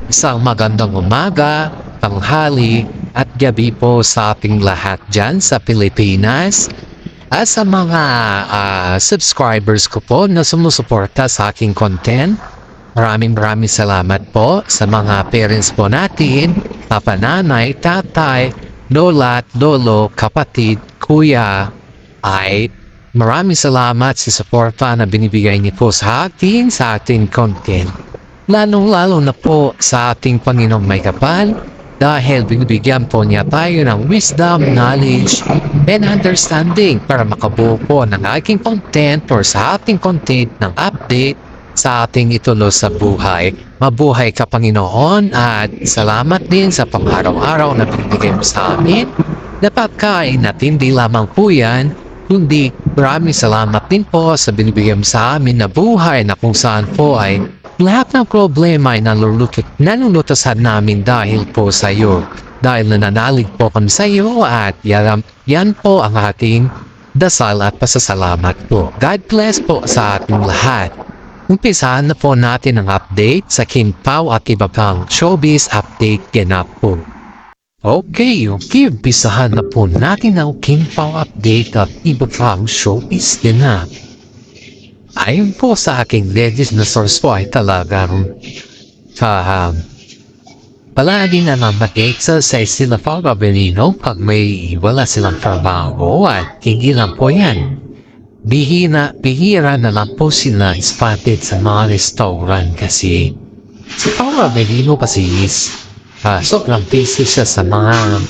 Isang magandang umaga, tanghali at gabi po sa ating lahat dyan sa Pilipinas at sa mga subscribers ko po na sumusuporta sa aking content. Maraming salamat po sa mga parents po natin, papa, nanay, tatay, lola at lolo, kapatid, kuya, ay maraming salamat sa suporta na binibigay niyo po sa ating content. Lalong-lalo na po sa ating Panginoong may kapal dahil binibigyan po niya tayo ng wisdom, knowledge, and understanding para makabuo po ng aking content or sa ating content ng update sa ating itulo sa buhay. Mabuhay ka, Panginoon, at salamat din sa pang-araw-araw na binibigay mo sa amin. Napagkain at hindi lamang po yan, kundi maraming salamat din po sa binibigay mo sa amin na buhay na kung saan po ay lahat ng problema ay nalulutasan namin dahil po sa iyo. Dahil nananalig po kami sa iyo at yan po ang ating dasal at pasasalamat po. God bless po sa ating lahat. Umpisahan na po natin ang update sa King Pao at iba pang showbiz update ganap po. Okay, umpisahan na po natin ang King Pao update at iba pang showbiz ganap. Ayon po sa aking legit na source po ay talagang palagi na nang-update sa sila Paolo Avellino pag may wala silang trabaho at hindi lang po yan. Bihira na lang po sila spotted sa mga restaurant kasi si Paolo Avellino kasi is sobrang busy siya sa mga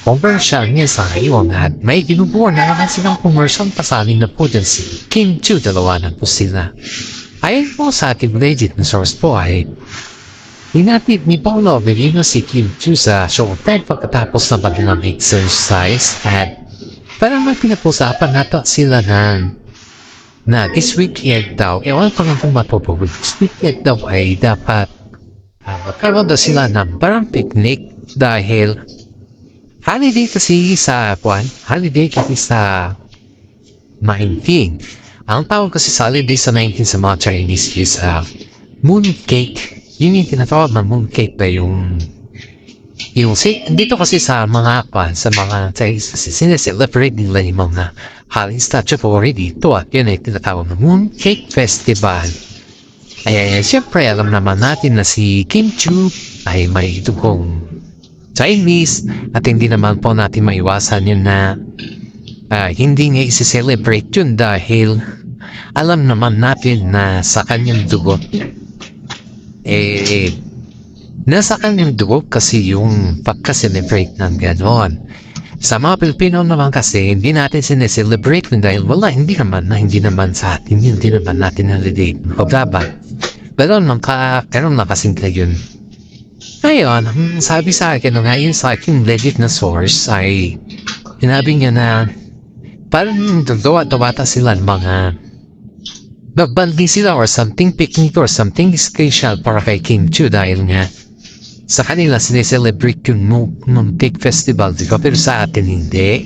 commercial niya sa ngayon at may binubuo na naman silang commercial pasalin na po dyan si Kim Chiu, dalawa na po sila. Ayon po sa ating legit na source po ay hinatid ni Paolo Avellino si Kim Chiu sa showtime pagkatapos na mag exercise at parang magpinapusapan nato sila na this weekend daw, ewan ko lang kung matupagod, this weekend daw ay dapat magkaroon na sila ng parang picnic dahil holiday kasi sa 19. Ang tawag kasi sa holiday sa 19 sa mga Chinese is mooncake. Yun yung tinatawag na mooncake na yung dito kasi sa mga Chinese kasi sineselebrate nila yung mga holiday statutory dito at yun ay tinatawag na mooncake festival. Ay siyempre alam naman natin na si Kim Chiu ay may dugong Chinese at hindi naman po natin maiwasan yun na hindi niya isi-celebrate yun dahil alam naman natin na sa kanyang dugo nasa kanyang dugo kasi yung pagka-celebrate ng ganon. Sa mga Pilipino naman kasi hindi natin sineselebrate yun dahil wala, hindi naman sa atin, hindi naman natin holiday o dapat ganon na kasing yun. Ngayon, sabi sa akin ngayon sa aking legit na source ay sinabi niya na parang dawata sila mga nagbanding sila or something picnic or something special para kay Kim Chiu dahil nga sa kanila sineselebrate yung mooncake festival, diba? Pero sa atin hindi.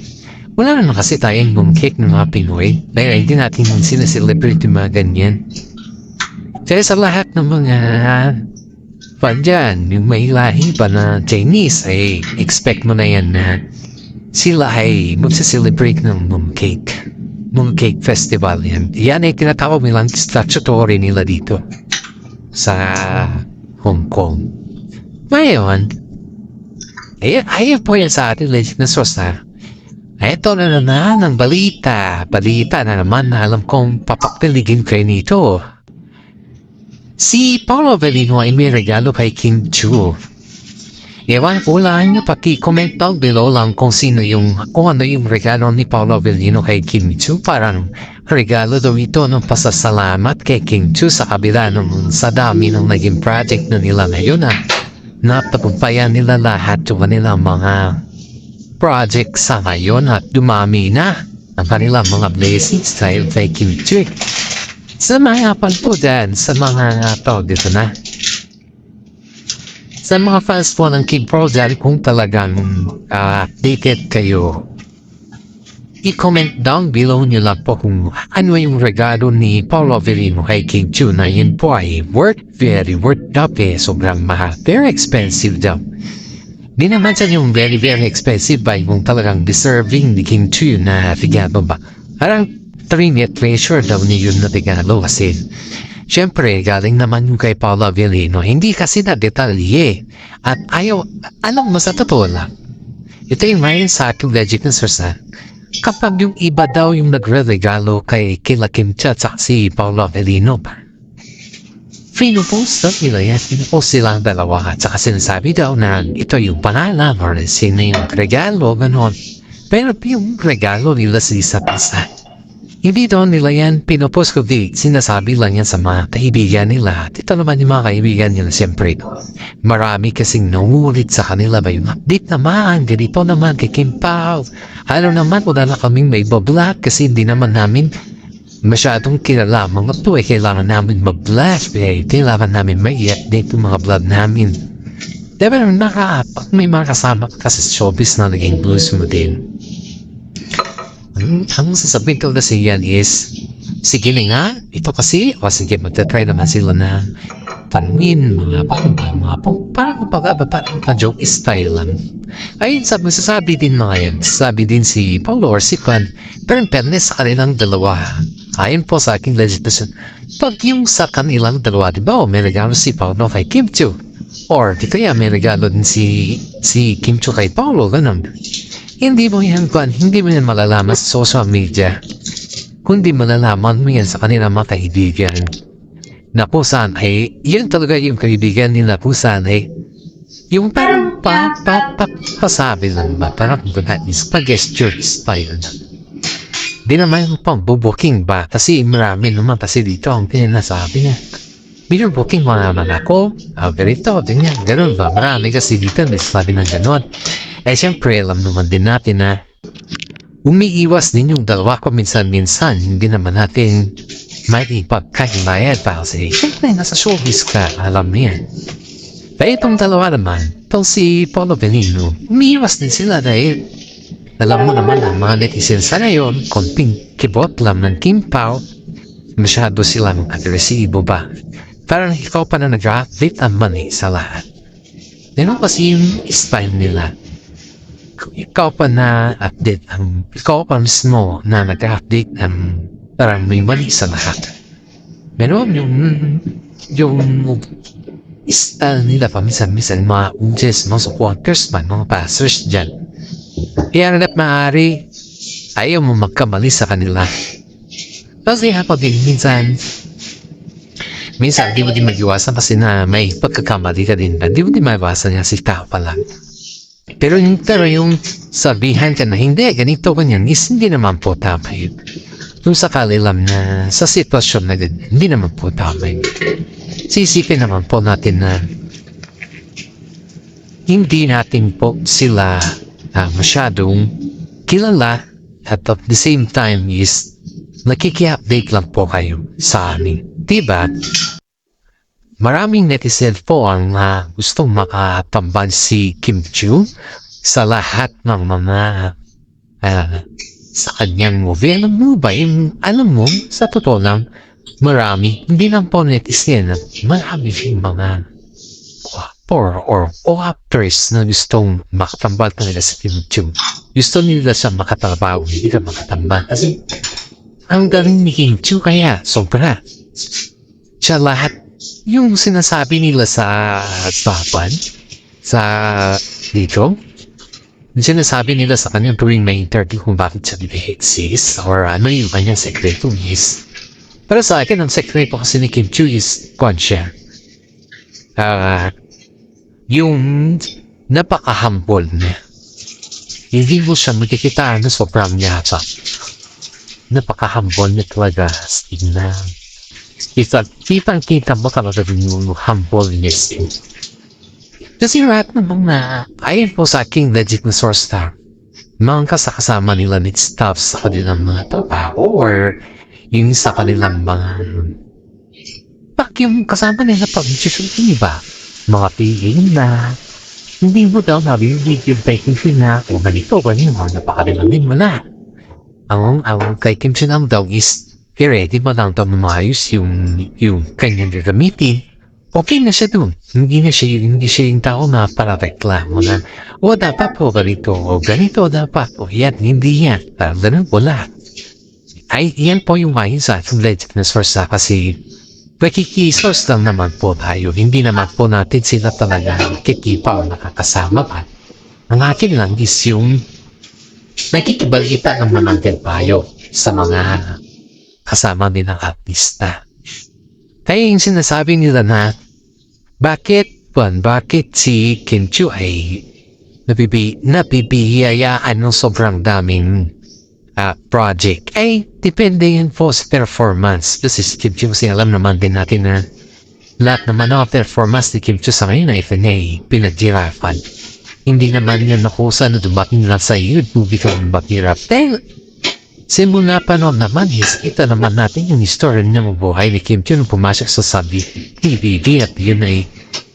Wala naman kasi tayong mooncake ng mga Pinoy dahil hindi natin sineselebrate yung mga ganyan. Kaya sa lahat ng mga dyan, yung may lahi pa na Chinese ay expect mo na yan na sila ay magsiselebrate ng mooncake festival yan. Yan ay tinatawag nilang statutory nila dito sa Hong Kong. Ngayon ayun po yan sa ating legit na source na eto na naman ang balita na naman na alam kong papapiligin kayo nito. Si Paolo Avellino ay may regalo kay Kim Chiu. Ewan ko lang na paki-comment down below lang kung ano yung regalo ni Paolo Avellino kay Kim Chiu. Parang regalo daw ito ng pasasalamat kay Kim Chiu sa kabila sa dami ng naging project na nila ngayon na napagpayan nila lahat yung kanilang mga project sa ngayon at dumami na ang kanilang mga blessings dahil kay Kim Chiu. Sa mga po dyan, sa mga dito na. Sa mga fans po ng King Pro dyan, kung talagang updated kayo I-comment down below nyo lang po kung ano yung regalo ni Paolo Avellino kay Kim Chiu na yun po ay very worth daw sobrang mahal. Very expensive daw. Di naman sa yung very expensive ba yung talagang deserving ni Kim Chiu na regalo ba? Parang trinity treasure daw niya yun na regalo kasi syempre galing naman yung kay Paolo Avellino. Hindi kasi na detalye at alam mo sa totoo lang. Ito yung mayon sa aking legit na source na kapag yung iba daw yung nagre-regalo kay kila Kim Chiu at si Paolo Avellino pa. Pinupost daw nila yan. Pinupost silang dalawa at saka sinasabi daw na ito yung pangalan or sino yung regalo, ganon. Pero yung regalo nila sa isa't isa. Hindi daw nila yan pinupost ko sinasabi lang yan sa mga kaibigan nila. At ito naman yung mga kaibigan nila siyempre. Marami kasing nangulit sa kanila ba yung update naman, ganito naman kay Kim Pao. Ano naman, wala na kaming may bablock kasi hindi naman namin masyadong kilala mga to kailangan namin mag-blast kailangan namin mai-update yung mga vlog namin. Diba may mga kasama kasi showbiz na naging blues mo din. Ang sasabihin ko kasi yan is sige na nga, ito kasi sige magta-try naman sila na tanwin, mga parang joke style lang. Ayun, sabi din mga yan. Sabi din si Paolo or si Juan, pero in fairness sa kanilang dalawa. Ayun po sa aking legislation. Pag yung sa kanilang dalawa, di ba, may regalo si Paolo kay Kim Chiu. Or di kaya may regalo din si Kim Chiu kay Paolo, ganun. Hindi mo yan, Juan, hindi mo yan malalaman sa social media. Kundi malalaman mo yan sa kanilang mga kaibigan. Na po saan ay, yun talaga yung kaibigan nila po saan ay, yung parang pasabi lang ba, parang pag-gesture style na. Di naman yung pang-booking ba, kasi marami naman kasi dito ang pinasabi niya. Binubuking mo naman ako, ganito, ganyan, ganun ba, marami kasi dito sabi ng ganun. Eh siyempre, alam naman din natin na umiiwas din yung dalawa ko minsan-minsan, hindi naman natin may ipagkahimayad pa kasi siyempre nasa showbiz ka, alam niya. Kaya itong dalawa naman, itong si Paolo Avellino, umiiwas din sila dahil alam mo naman ang mga netizens sa ngayon, konting kibot lang ng Kim Pao, masyado silang agresibo ba? Parang ikaw pa na nag-update ang money sa lahat. Ganun kasi yung style nila. Ikaw pa na update ikaw pa mismo na nag-update ang parang may mali sa lahat. Pero yung style nila pa minsan mga uges, mga supporters man, mga passers dyan. Kaya na't maaari ayaw mo magkamali sa kanila. Kasi ako din minsan di mo din mag-iwasan kasi na may pagkakamali ka din ba? Di mo din maiwasan niya si tao pa lang. Pero yung sabihan ka na hindi, ganito ganyan, is hindi naman po tama yun. Kung sakali lang na sa sitwasyon na hindi naman po tama yun. Sisipin naman po natin na hindi natin po sila masyadong kilala at at the same time is nakiki-update lang po kayo sa amin. Diba? Maraming netizen po ang gustong makatambal si Kim Chiu sa lahat ng mga sa kanyang movie. Alam mo ba, alam mo, sa totoo lang, marami, hindi lang po netizen, marami yung mga or actors na gustong makatambal talaga sa Kim Chiu. Gusto nila siya makatrabaho, hindi ka makatambal. Kasi ang galing ni Kim Chiu kaya, sobra. Siya lahat yung sinasabi nila sa papan, sa dito, yung sinasabi nila sa kanya tuwing may interview kung bakit siya exist or ano yung kanyang sekreto is. Pero sa akin, ang sekreto kasi ni Kim Chiu is siya. Yung napaka-humble niya. Hindi mo siya magkikita na sobrang yata. Napaka-humble niya talaga. Kitang-kita mo talaga yung humbleness. Kasi lahat ng mga, ayon po sa aking legit na source na, mga kasama nila need staff sa kanilang mga trabaho or yung sa kanilang mga, yung kasama nila pag-shoot, ba? Mga piliin na, hindi mo daw nabibig yung vacancy na, o ganito, ganyan, napakalilang din mo na. ang kay Kim Jong Nam daw is ready mo lang daw maayos yung kanyang gagamitin. Okay na siya dun. Hindi siya yung tao na para reklamo na, o dapat po ganito, o ganito dapat po. Yan, hindi yan. Ganun wala. Ay, yan po yung mahin sa ating legit na source kasi nakikisource lang naman po tayo. Hindi naman po natin sila talaga kikipa o nakakasama pa. Ang akin lang is yung nakikibalita ng mananggal tayo sa mga kasama nilang artista. Kaya yung sinasabi nila na bakit si Kim Chiu ay nabibihiyayaan ng sobrang daming project? Ay, depende yun po sa performance. Kasi si Kim Chiu, kasi alam naman din natin na lahat naman ng performance ni Kim Chiu sa ngayon ay pinagjirapan. Hindi naman yan nakusa na dumating na sa YouTube biglang bakirap. Dahil simula pa noon naman, kita naman natin yung history ng buhay ni Kim Chiu nung pumasok sa sabi TVD at yun ay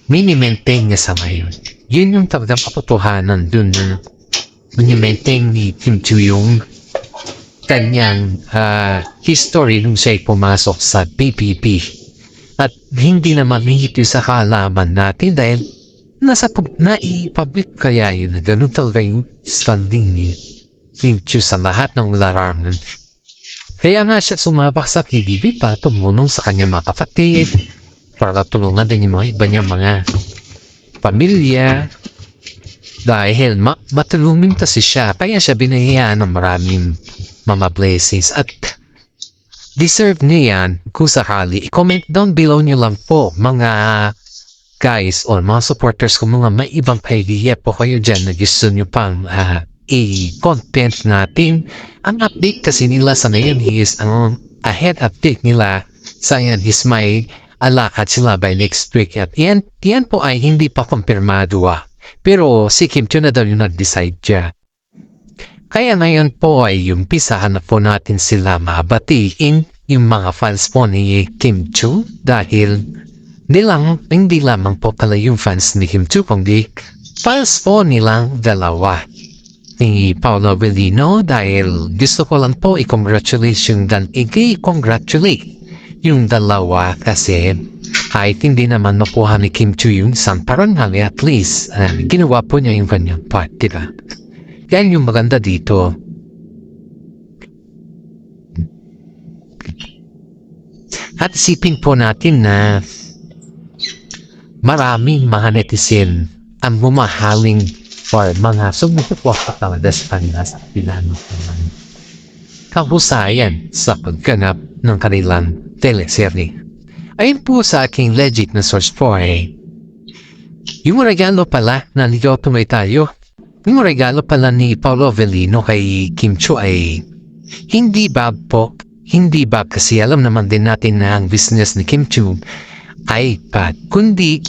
mini-maintain niya sa ngayon. Yun yung talagang katotohanan dun na mini-maintain ni Kim Chiu yung kanyang history nung siya'y pumasok sa PPP. At hindi naman hihito sa kaalaman natin dahil nai-public kaya yun na ganun talaga yung standing ni Kim Chiu sa lahat ng larangan. Kaya nga siya sumabak sa PBB para tumulong sa kanyang mga kapatid, para tulungan din yung mga iba niyang mga pamilya. Dahil matulungin kasi siya, kaya siya binayaan ng maraming mga blessings at deserve niya yan kung sakali. I-comment down below niyo lang po mga guys o mga supporters kung mga may ibang idea po kayo dyan na gusto nyo pang i-content natin. Ang update kasi nila sa ngayon is ang ahead update nila sa yan is may alakad sila by next week at yan po ay hindi pa kumpirmado pero si Kim Chiu na daw yung nag-decide siya. Kaya ngayon po ay yung pisahan na po natin sila mabatiin yung mga fans po ni Kim Chiu dahil hindi lamang po pala yung fans ni Kim Chiu kundi fans po nilang dalawa ni Paolo Avellino dahil gusto ko lang po i-congratulate yung dalawa kasi kahit hindi naman nakuha ni Kim Chiu yung isang parangal at least ginawa po niya yung kanyang part, diba? Yan yung maganda dito. At isipin po natin na maraming mga netizen ang bumahaling for mga sumusuporta talaga sa kanila sa pinanong kahusayan sa pagganap ng kanilang teleserye. Ayun po sa aking legit na source po yung regalo pala na niliyotumay tayo. Yung regalo pala ni Paolo Avellino kay Kim Chiu ay hindi bag po. Hindi bag kasi alam naman din natin na ang business ni Kim Chiu ay bag. Kundi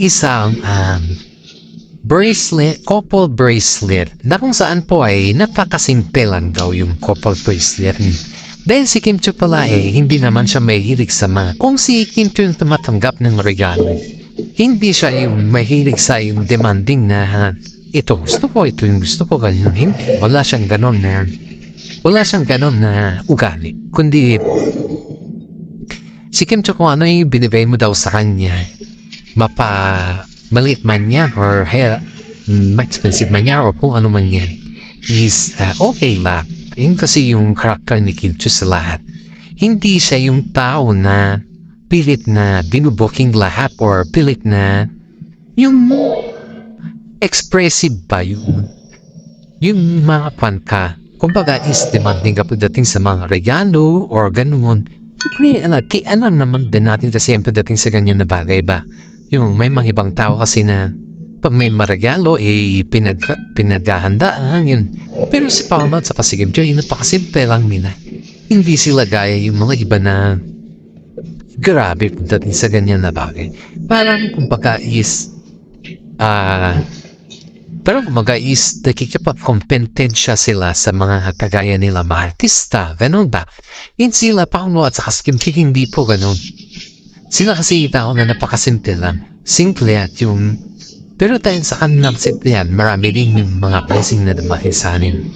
isang bracelet, couple bracelet na kung saan po ay napakasimple lang daw yung couple bracelet. Dahil si Kim Chiu pala hindi naman siya mahilig sa mga. Kung si Kim Chiu yung tumatanggap ng regalo, hindi siya yung mahilig sa yung demanding na ito gusto ko, ito yung gusto ko, ganyan. Hindi. Wala siyang ganon na ugali. Kundi si Kim Chiu kung ano yung binibigay mo daw sa kanya, maliit man yan or expensive man yan or kung ano man yan, is okay lang. Yun kasi yung character ni Kim Chiu sa lahat. Hindi siya yung tao na pilit na binubuking lahat or pilit na yung expressive ba yung mga ka. Kumbaga is demanding ka pagdating sa mga regalo or ganun. Alam naman din natin kasi yung pagdating sa ganyan na bagay ba. Yung may mga ibang tao kasi na pag may maregalo pinaghahandaan yun. Pero si Paolo at saka si Kim Chiu yun napakasimple lang nila. Hindi sila gaya yung mga iba na grabe pagdating sa ganyan na bagay. Parang kumbaga is pero kumaga is nakikipag-competensya sila sa mga kagaya nila mga artista. Ganun ba? Yun sila Paolo at saka si Kim Chiu hindi po ganun. Sila kasi tao na napakasimple lang. Simple at yung pero dahil sa kanilang simple yan, marami din yung mga blessing na dumating sa anin.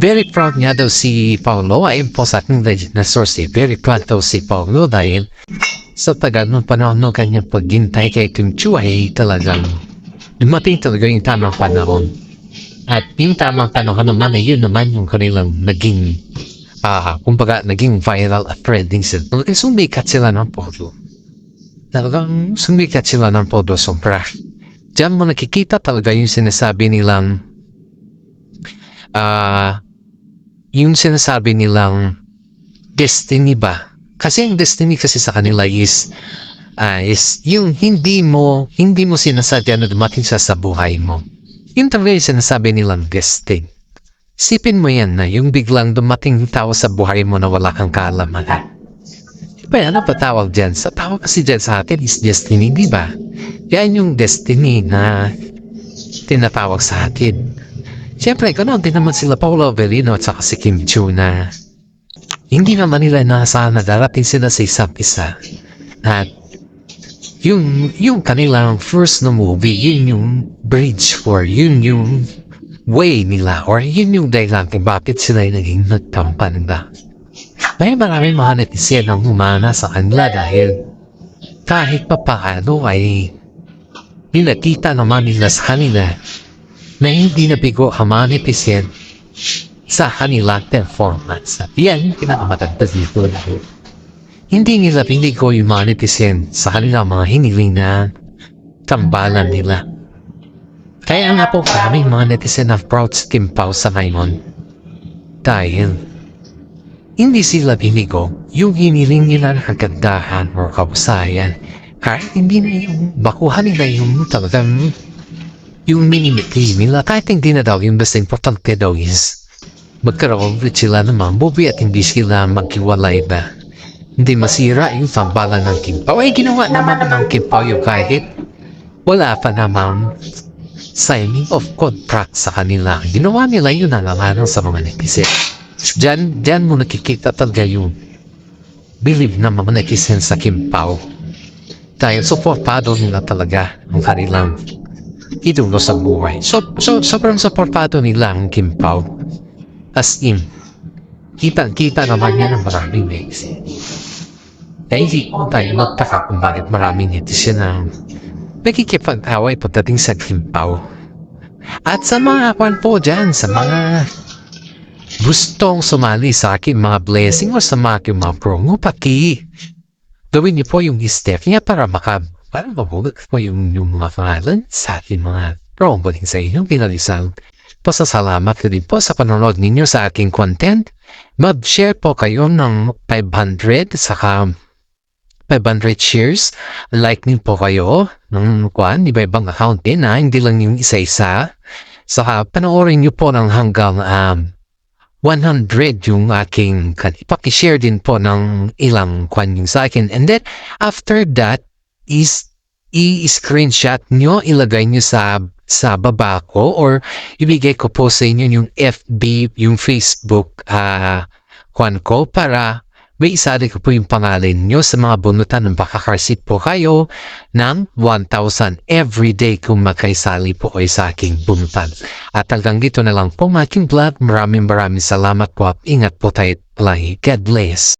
very proud nga daw si Paolo. Ayon po sa aking legit na source, very proud daw si Paolo dahil sa tagal ng panahon ng kanyang paghintay kay Kim Chiu ay talagang dumating talaga yung tamang panahon. At yung tamang panahon naman ay yun naman yung kanilang naging kumbaga naging viral at trending sila. Talagang sumikat sila ng podo. Talagang sumikat sila ng podo sobra. Diyan mo nakikita talaga yung sinasabi nilang destiny ba? Kasi yung destiny kasi sa kanila is yung hindi mo sinasadya na dumating sa buhay mo. Yung talaga yung sinasabi nilang destiny. Sipin mo yan na yung biglang dumating tao sa buhay mo na wala kang kaalaman. Diba ano pa tawag dyan? Sa tawag kasi dyan sa atin is destiny, di ba? Yan yung destiny na tinatawag sa atin. Siyempre, ganoon din naman sila Paolo Avellino at saka si Kim Chiu na hindi naman nila inaasahan na darating sila sa isa't isa. At yung kanilang first na movie, yun yung bridge or yun yung way nila or yun yung dahilan kung bakit sila naging nagtampan na. May maraming mga netizen ang humana sa kanila dahil kahit pa paano ay pinakita naman nila sa kanila na hindi nabigo ang mga netizen sa kanilang performance. At yan yung pinakamatagda dito dahil hindi nila binigo yung mga netizen sa kanilang mga hiniling na tambalan nila. Kaya nga po maraming mga netizen na proud sa Kim Pao sa ngayon dahil hindi sila binigo yung hiniling nila na kagandahan o kabusayan. Kahit hindi na yung bakuhan nila yung talagang yung minimiti nila. Kahit hindi na daw yung basta importante daw is magkaroon ulit sila ng mga movie at hindi sila maghiwalay ba. Hindi masira yung tambalan ng Kim Pao. Ay ginawa naman ng Kim Pao yung kahit wala pa namang signing of contract sa kanila. Ginawa nila yun ang alarang sa mga netizen. Diyan mo nakikita talaga yung believe na mga netizen sa Kim Pao. Dahil supportado nila talaga ang kanilang idolo sa buhay. Sobrang supportado nila ang Kim Pao. As in, kitang-kita naman yan ang maraming netizen. Kaya hindi ko tayo magtaka kung bakit maraming netizen na nakikipag-away pagdating sa Kim Pao. At sa mga kwan po dyan, sa mga gustong sumali sa aking mga blessing o sa mga promo, gawin niyo po yung step niya para mabulag po yung mga pangalan sa ating mga promo din sa inyong pinalisang. Pasasalamat ko din po sa panonood ninyo sa aking content. Mag-share po kayo ng 500 saka 500 shares. Like din po kayo ng iba-ibang account din hindi lang yung isa-isa. Saka panoorin niyo po ng hanggang 100 yung aking ipakishare din po ng ilang yung sa akin. And then after that is i-screenshot nyo, ilagay nyo sa baba ko or ibigay ko po sa inyo yung FB, yung Facebook ko para may isali ko po yung pangalan nyo sa mga bunutan ng bakakarsit po kayo ng 1,000 everyday kung makaisali po kayo sa aking bunutan. At hanggang dito na lang po aking vlog. Maraming salamat po at ingat po tayo palagi. God bless.